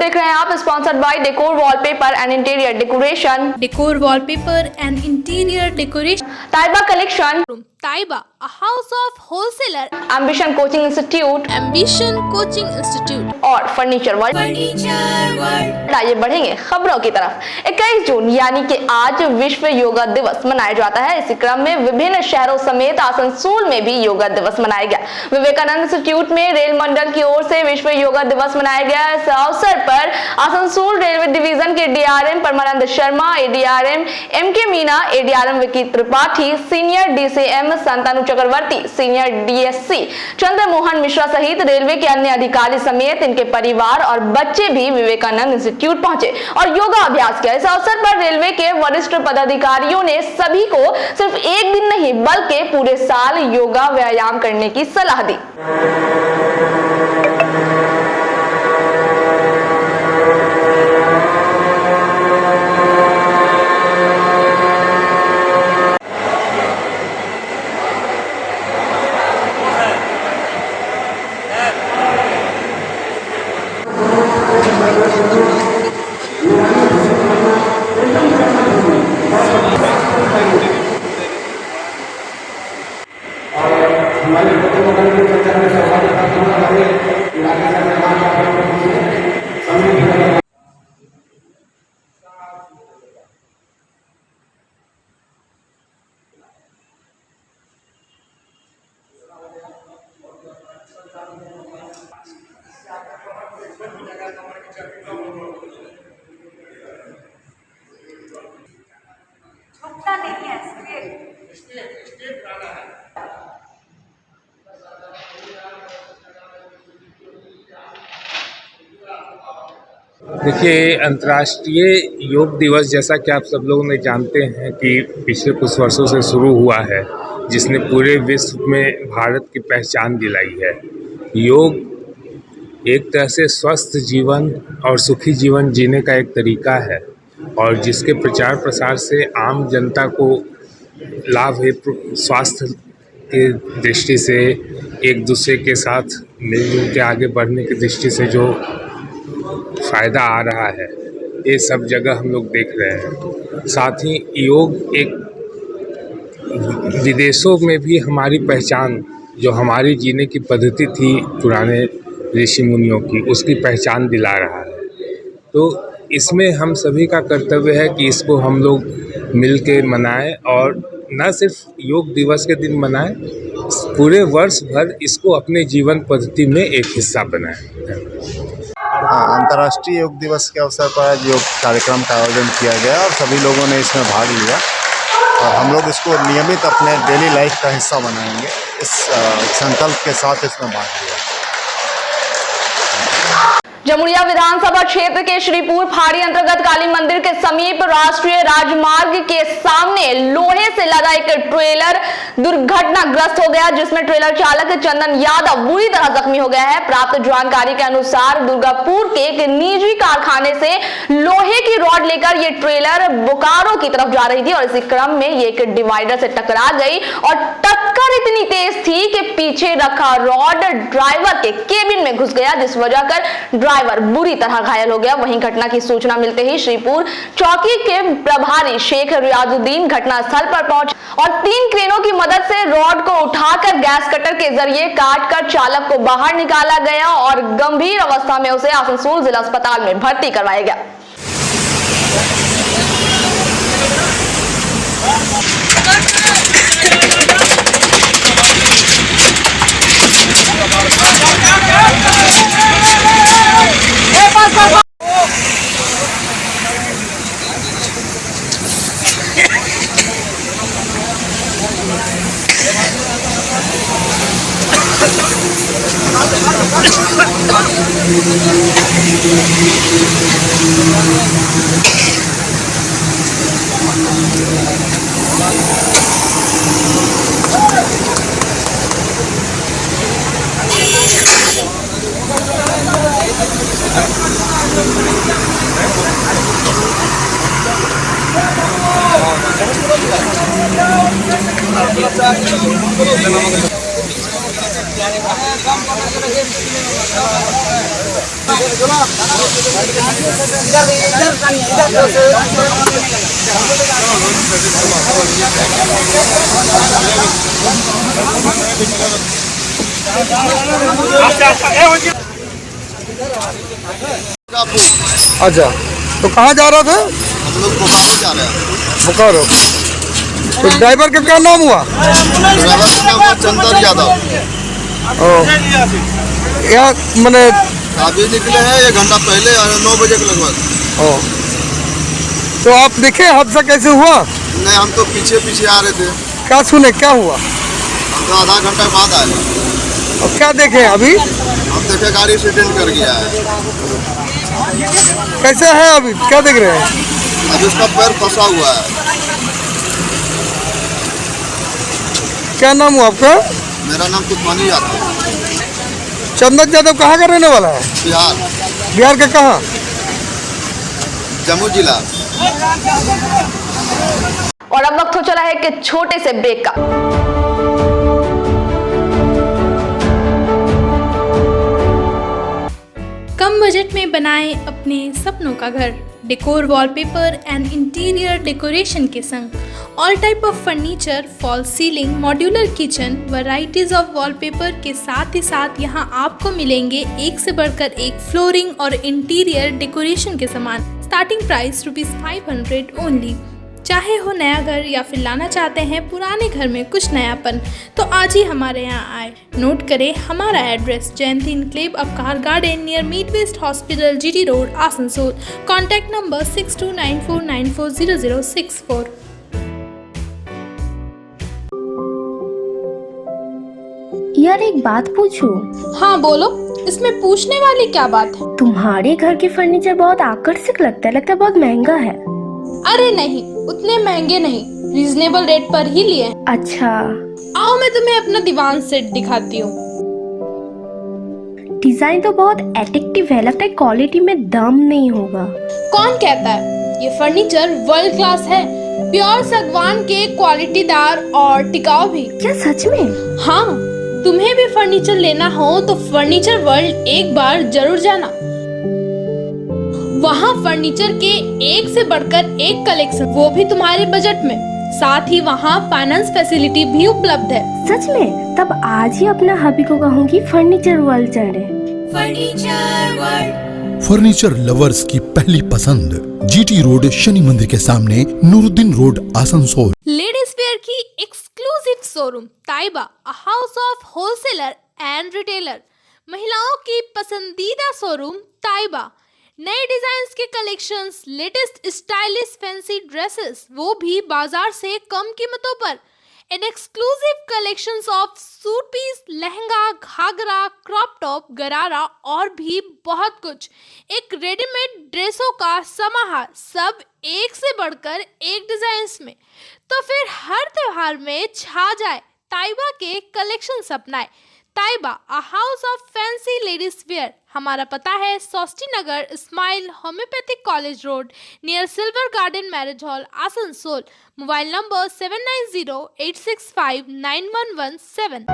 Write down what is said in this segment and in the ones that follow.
देख रहे हैं आप, sponsored by decor wallpaper and interior decoration. Decor wallpaper and interior decoration. Taiba collection. Taiba, a house of wholesaler। Ambition coaching institute. Ambition coaching institute और furniture world. आइए बढ़ेंगे खबरों की तरफ। 21 जून यानी कि आज विश्व योगा दिवस मनाया जाता है। इसी क्रम में विभिन्न शहरों समेत आसनसोल में भी योगा दिवस मनाया गया। विवेकानंद इंस्टीट्यूट में रेल मंडल की ओर से विश्व योगा दिवस मनाया गया। इस अवसर पर आसनसोल रेलवे डिवीजन के DRM Parmanand Sharma, ADRM MK Meena, ADRM Vicky Tripathi, senior DCM Santanu Chakraborty, senior DSC Chandramohan Mishra सहित रेलवे के अन्य अधिकारी समेत इनके परिवार और बच्चे भी विवेकानंद इंस्टीट्यूट पहुंचे और योगा अभ्यास किया। इस अवसर पर रेलवे के वरिष्ठ पदाधिकारियों ने सभी को सिर्फ एक दिन नहीं बल्कि पूरे साल योगा व्यायाम करने की सलाह दी। देखिए, अंतर्राष्ट्रीय योग दिवस जैसा कि आप सब लोगों ने जानते हैं कि पिछले कुछ वर्षों से शुरू हुआ है, जिसने पूरे विश्व में भारत की पहचान दिलाई है। योग एक तरह से स्वस्थ जीवन और सुखी जीवन जीने का एक तरीका है और जिसके प्रचार प्रसार से आम जनता को लाभ है। स्वास्थ्य की दृष्टि से, एक दूसरे के साथ मिलजुल के आगे बढ़ने की दृष्टि से जो फ़ायदा आ रहा है, ये सब जगह हम लोग देख रहे हैं। साथ ही योग एक विदेशों में भी हमारी पहचान, जो हमारी जीने की पद्धति थी पुराने ऋषि मुनियों की, उसकी पहचान दिला रहा है। तो इसमें हम सभी का कर्तव्य है कि इसको हम लोग मिल के मनाएं और न सिर्फ योग दिवस के दिन मनाएं, पूरे वर्ष भर इसको अपने जीवन पद्धति में एक हिस्सा बनाएं। अंतर्राष्ट्रीय योग दिवस के अवसर पर आज योग कार्यक्रम का आयोजन किया गया और सभी लोगों ने इसमें भाग लिया और हम लोग इसको नियमित अपने डेली लाइफ का हिस्सा बनाएंगे, इस संकल्प के साथ इसमें भाग लिया। जमुरिया विधानसभा क्षेत्र के श्रीपुर फाड़ी अंतर्गत काली मंदिर के समीप राष्ट्रीय राजमार्ग के सामने लोहे से लगा एक ट्रेलर दुर्घटनाग्रस्त हो गया, जिसमें ट्रेलर चालक चंदन यादव बुरी तरह जख्मी हो गया है। प्राप्त जानकारी के अनुसार दुर्गापुर के एक निजी कारखाने से लोहे की रॉड लेकर ये ट्रेलर बोकारो की तरफ जा रही थी और इसी क्रम में ये एक डिवाइडर से टकरा गई और टक्कर इतनी तेज थी कि पीछे रखा रॉड ड्राइवर के केबिन में घुस गया, जिस वजह कर ड्राइवर बुरी तरह घायल हो गया। वहीं घटना की सूचना मिलते ही श्रीपुर चौकी के प्रभारी शेख रियाजुद्दीन घटनास्थल पर पहुंचे और 3 क्रेनों की मदद से रॉड को उठाकर गैस कटर के जरिए काटकर चालक को बाहर निकाला गया और गंभीर अवस्था में उसे आसनसोल जिला अस्पताल में भर्ती करवाया गया। अच्छा, तो कहाँ जा रहा था? हम लोग बोकारो जा रहे हैं। बोकारो। तो ड्राइवर का क्या नाम हुआ? ड्राइवर का नाम हुआ चंदर यादव। यहाँ मैंने अभी निकले हैं 1 घंटा पहले 9 बजे के लगभग। तो आप देखे हादसा कैसे हुआ? नहीं, हम तो पीछे पीछे आ रहे थे। क्या सुने, क्या हुआ? हम तो आधा घंटा बाद आए। और क्या देखे अभी? हम देखे गाड़ी एक्सीडेंट कर गया है। कैसे है अभी, क्या देख रहे हैं? अभी उसका पैर फंसा हुआ है। क्या नाम हुआ आपका? मेरा नाम तूफानी यादव। चंदन यादव कहाँ का रहने वाला है? बिहार। बिहार का कहाँ? जम्मू जिला। और अब वक्त हो चला है कि छोटे से ब्रेक का। कम बजट में बनाएं अपने सपनों का घर। Decor, wallpaper and interior decoration के संग all type of furniture, fall ceiling, modular kitchen, varieties of wallpaper के साथ ही साथ यहाँ आपको मिलेंगे एक से बढ़कर एक फ्लोरिंग और इंटीरियर डेकोरेशन के सामान। Starting price ₹500 only. चाहे हो नया घर या फिर लाना चाहते हैं पुराने घर में कुछ नयापन, तो आज ही हमारे यहाँ आए। नोट करें हमारा address, Jayanti enclave Avkar garden near meat west hospital, GT road, Asansol. Contact number 6294940064। यार एक बात पूछूं? हाँ बोलो, इसमें पूछने वाली क्या बात है? तुम्हारे घर के फर्नीचर बहुत आकर्षक लगता है बहुत महंगा है। अरे नहीं, उतने महंगे नहीं, रीजनेबल रेट पर ही लिए। अच्छा, आओ मैं तुम्हें अपना दीवान सेट दिखाती हूँ। डिजाइन तो बहुत एट्रैक्टिव है, लगता है क्वालिटी में दम नहीं होगा। कौन कहता है? ये फर्नीचर वर्ल्ड क्लास है, प्योर सागवान के, क्वालिटीदार और टिकाऊ भी। क्या सच में? हाँ, तुम्हें भी फर्नीचर लेना हो तो फर्नीचर वर्ल्ड एक बार जरूर जाना। वहाँ फर्नीचर के एक से बढ़कर एक कलेक्शन, वो भी तुम्हारे बजट में। साथ ही वहाँ फाइनेंस फैसिलिटी भी उपलब्ध है। सच में? तब आज ही अपना हबी को कहूँगी फर्नीचर वर्ल्ड चढ़े। फर्नीचर लवर्स की पहली पसंद, GT रोड, शनि मंदिर के सामने, Nooruddin road, Asansol. Ladies wear की exclusive showroom Taiba, a house of wholesaler and retailer. महिलाओं की पसंदीदा शोरूम ताइबा। नए डिजाइन्स के collections, latest stylish fancy dresses, वो भी बाजार से कम कीमतों पर। An exclusive collections of suit piece, lehenga, ghagra, crop top, gharara और भी बहुत कुछ। एक रेडीमेड ड्रेसों का समाहार, सब एक से बढ़कर एक डिजाइन्स में। तो फिर हर त्योहार में छा जाए ताइबा के कलेक्शंस अपनाए। Taiba, a house of fancy ladies wear. हमारा पता है Sosti Nagar, smile homeopathic college road, near silver garden marriage hall, Asansol. Mobile number 7908659117।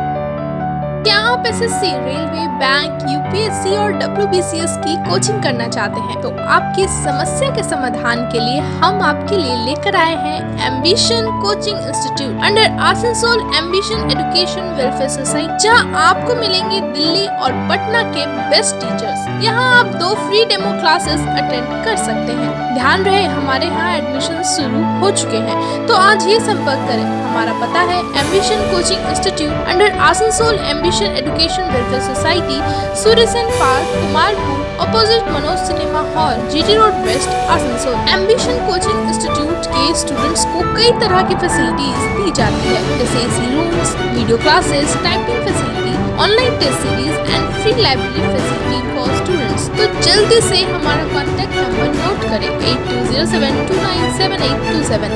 क्या आप SSC, रेलवे, बैंक, UPSC और WBCS की कोचिंग करना चाहते हैं तो आपकी समस्या के समाधान के लिए हम आपके लिए लेकर आए हैं ambition coaching institute under Asansol Ambition education welfare society, जहां आपको मिलेंगे दिल्ली और पटना के बेस्ट टीचर्स। यहां आप 2 फ्री डेमो क्लासेस अटेंड कर सकते हैं। ध्यान रहे, हमारे यहाँ एडमिशन शुरू हो चुके हैं, तो आज ही संपर्क करें। हमारा पता है Ambition coaching institute under Asansol Ambition education welfare society, Suryasen park, Kumarpur, opposite Manoj cinema hall, GT road west, Asansol. Ambition coaching institute के स्टूडेंट्स को कई तरह की फैसिलिटीज दी जाती है, जैसे AC rooms, video classes, typing facility, online test series and free library facility for students. तो जल्दी से हमारा कॉन्टैक्ट नंबर नोट करें 8207297827।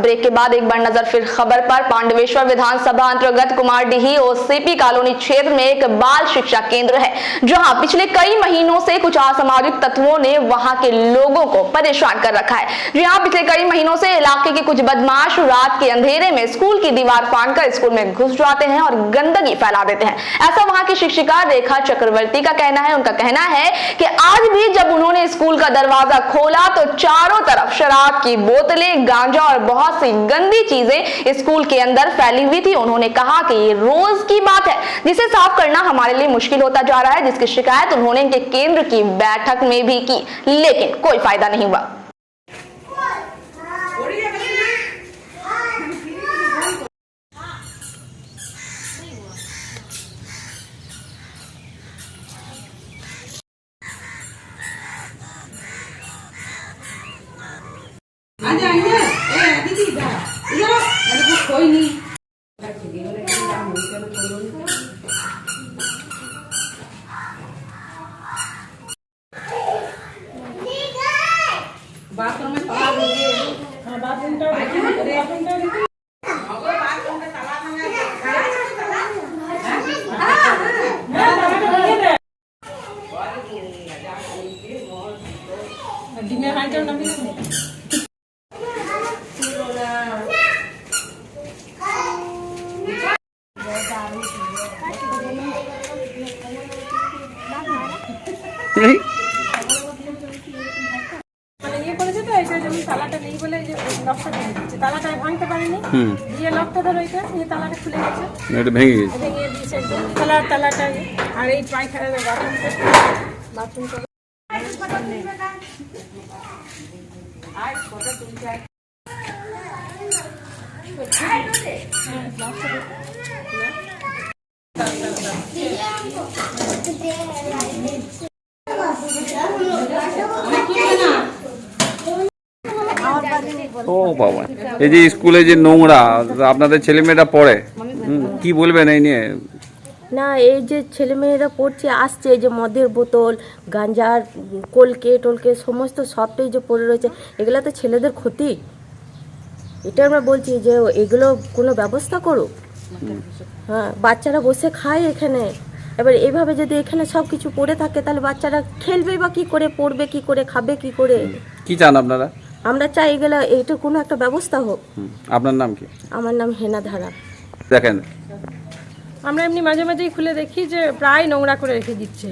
ब्रेक के बाद एक बार नजर फिर खबर पर। पांडवेश्वर विधानसभा अंतर्गत कुमारडीही ओसीपी कॉलोनी क्षेत्र में एक बाल शिक्षा केंद्र है, जहां पिछले कई महीनों से कुछ असामाजिक तत्वों ने वहां के लोगों को परेशान कर रखा है। जहां पिछले कई महीनों से इलाके के कुछ बदमाश रात के अंधेरे में स्कूल की दीवार फाड़कर स्कूल में घुस जाते हैं और गंदगी फैला देते हैं। ऐसा वहां की शिक्षिका रेखा चक्रवर्ती का कहना है। उनका कहना है कि आज भी जब उन्होंने स्कूल का दरवाजा खोला तो चारों तरफ शराब की बोतलें, गांजा और बहुत सी गंदी चीजें स्कूल के अंदर फैली हुई थी। उन्होंने कहा कि ये रोज की बात है, जिसे साफ करना हमारे लिए मुश्किल होता जा रहा है, जिसकी शिकायत उन्होंने इनके केंद्र की बैठक में भी की, लेकिन कोई फायदा नहीं हुआ। कोई नहीं बाथरूम में ताला देंगे। हाँ, बाथरूम का তালাটা নেই বলে যে লকটা ভেঙে দিচ্ছে, তালাটা ভাঙতে পারেনি দিয়ে লকটা ধরো এটা এই তালাটা খুলে গেছে, এটা ভেঙে গেছে, ভেঙে দিয়েছে তালাটা আর এই পায়খানা বাথরুম ও বাবা, এই যে স্কুলে যে নোংরা আপনাদের ছেলেমেয়েরা পড়ে, কি বলবেন এই নিয়ে? না, এই যে ছেলেমেয়েরা পড়ছে আসছে, যে মদের বোতল, গাঁজার কলকে টলকে সমস্ত সবটাই যে পড়ে রয়েছে, এগুলো তো ছেলেদের ক্ষতি। এটা আমরা বলছি যে এগুলো কোনো ব্যবস্থা করুক। হ্যাঁ, বাচ্চারা বসে খায় এখানে, এবার এইভাবে যদি এখানে সব কিছু পড়ে থাকে তাহলে বাচ্চারা খেলবে বা কী করে, পড়বে কী করে, খাবে কী করে? কি চান আপনারা? আমরা চাই এগুলো এইটা কোনো একটা ব্যবস্থা হোক। আপনার নাম কি? আমার নাম হেনা ধারা। দেখেন, আমরা এমনি মাঝে মাঝেই খুলে দেখি যে প্রায় নোংরা করে রেখে দিচ্ছে,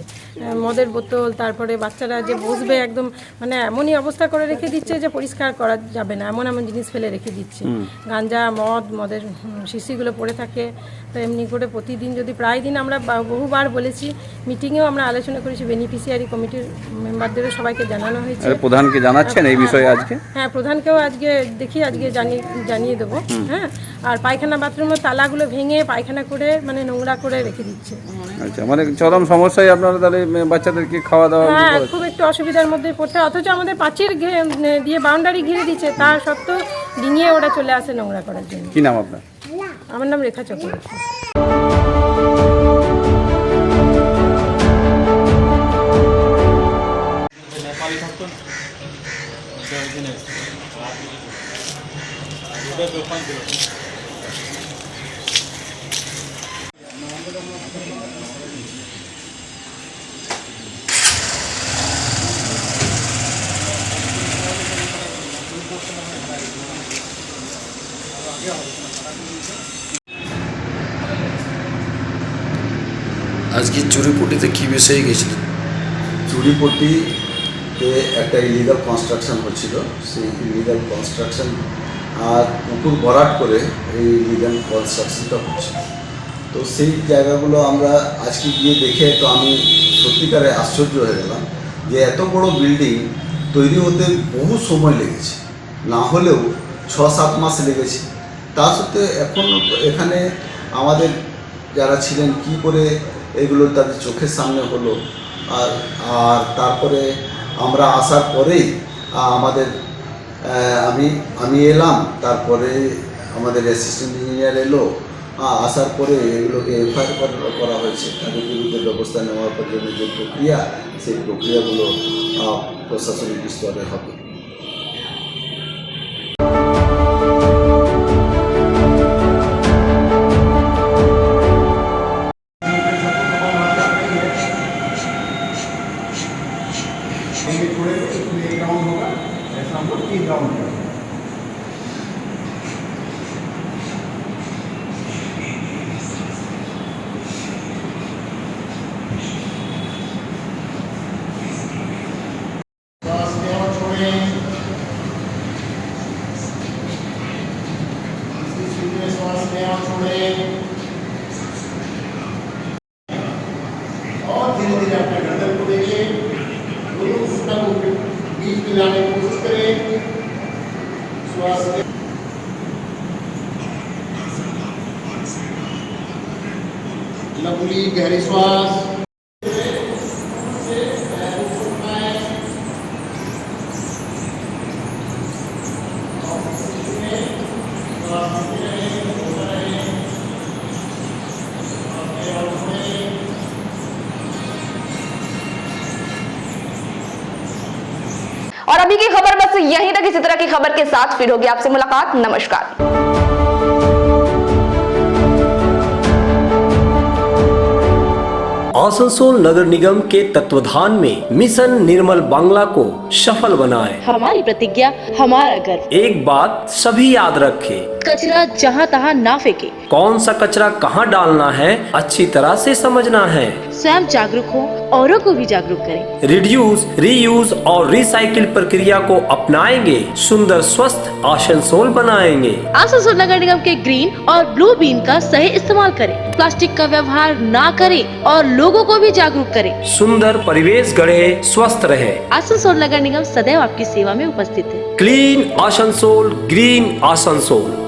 মদের বোতল, তারপরে বাচ্চারা যে বসবে একদম মানে এমনই অবস্থা করে রেখে দিচ্ছে যে পরিষ্কার করা যাবে না, এমন এমন জিনিস ফেলে রেখে দিচ্ছে। গাঁজা, মদের শিশিগুলো পড়ে থাকে। তো এমনি করে প্রতিদিন যদি প্রায় দিন আমরা বহুবার বলেছি, মিটিংয়েও আমরা আলোচনা করেছি, বেনিফিশিয়ারি কমিটির মেম্বারদেরও সবাইকে জানানো হয়েছে। প্রধানকে জানাচ্ছেন এই বিষয়ে আজকে? হ্যাঁ, প্রধানকেও আজকে দেখি আজকে জানিয়ে দেবো। হ্যাঁ, আর পায়খানা বাথরুমের তালাগুলো ভেঙে পায়খানা করে মানে নোংরা করে রেখে দিচ্ছে। আচ্ছা, মানে চরম সমস্যায় আপনারা তাহলে বাচ্চাদেরকে খাওয়া দাওয়া? হ্যাঁ, খুব একটু অসুবিধার মধ্যে পড়তে, অথচ আমাদের প্রাচীর দিয়ে বাউন্ডারি ঘিরে দিচ্ছে, তার সত্ত্বেও ডিঙিয়ে ওরা চলে আসে নোংরা করার জন্য। কি নাম আপনার? আমার নাম রেখা চক্রবর্তী। আজকে চুরিপট্টিতে কী বিষয়ে গেছিলেন? চুরিপট্টিতে একটা ইলিগাল কনস্ট্রাকশন হচ্ছিল, সেই ইলিগাল কনস্ট্রাকশন আর পুকুর ভরাট করে এই ইলিগাল কনস্ট্রাকশনটা হচ্ছিল। তো সেই জায়গাগুলো আমরা আজকে গিয়ে দেখে তো আমি সত্যিকারে আশ্চর্য হয়ে গেলাম যে এত বড় বিল্ডিং তৈরি হতে বহু সময় লেগেছে, না হলেও 6-7 মাস লেগেছে। তা সত্ত্বেও এখন এখানে আমাদের যারা ছিলেন কি করে এগুলো তাদের চোখের সামনে হলো। আর তারপরে আমরা আসার পরেই আমাদের আমি এলাম, তারপরে আমাদের অ্যাসিস্ট্যান্ট ইঞ্জিনিয়ার এলো, আসার পরে এগুলোকে এফআইআর করা হয়েছে, তাদের বিরুদ্ধে ব্যবস্থা নেওয়ার জন্য যে প্রক্রিয়া, সেই প্রক্রিয়াগুলো প্রশাসনিক স্তরে হবে। हम लोग 3 राउंड करेंगे। और धीरे धीरे अपने गर्दन को देखिए, दोनों घुटनों को बीच में लाने की कोशिश करें। श्वास लंबी गहरी श्वास, और अभी की खबर बस यहीं तक। इसी तरह की खबर के साथ फिर होगी आपसे मुलाकात। नमस्कार। आसनसोल नगर निगम के तत्वाधान में मिशन निर्मल बांग्ला को सफल बनाएं। हमारी प्रतिज्ञा, हमारा गर्व। एक बात सभी याद रखें, कचरा जहाँ तहाँ ना फेंके। कौन सा कचरा कहाँ डालना है अच्छी तरह से समझना है। स्वयं जागरूक हो, औरों को भी जागरूक करें। रिड्यूस, रीयूज और रिसाइकिल प्रक्रिया को अपनाएंगे, सुंदर स्वस्थ आसनसोल बनाएंगे। आसनसोल नगर निगम के ग्रीन और ब्लू बीन का सही इस्तेमाल करें। प्लास्टिक का व्यवहार ना करें और लोगों को भी जागरूक करें। सुंदर परिवेश गढ़े, स्वस्थ रहे। आसनसोल नगर निगम सदैव आपकी सेवा में उपस्थित है। Clean Asansol, green Asansol.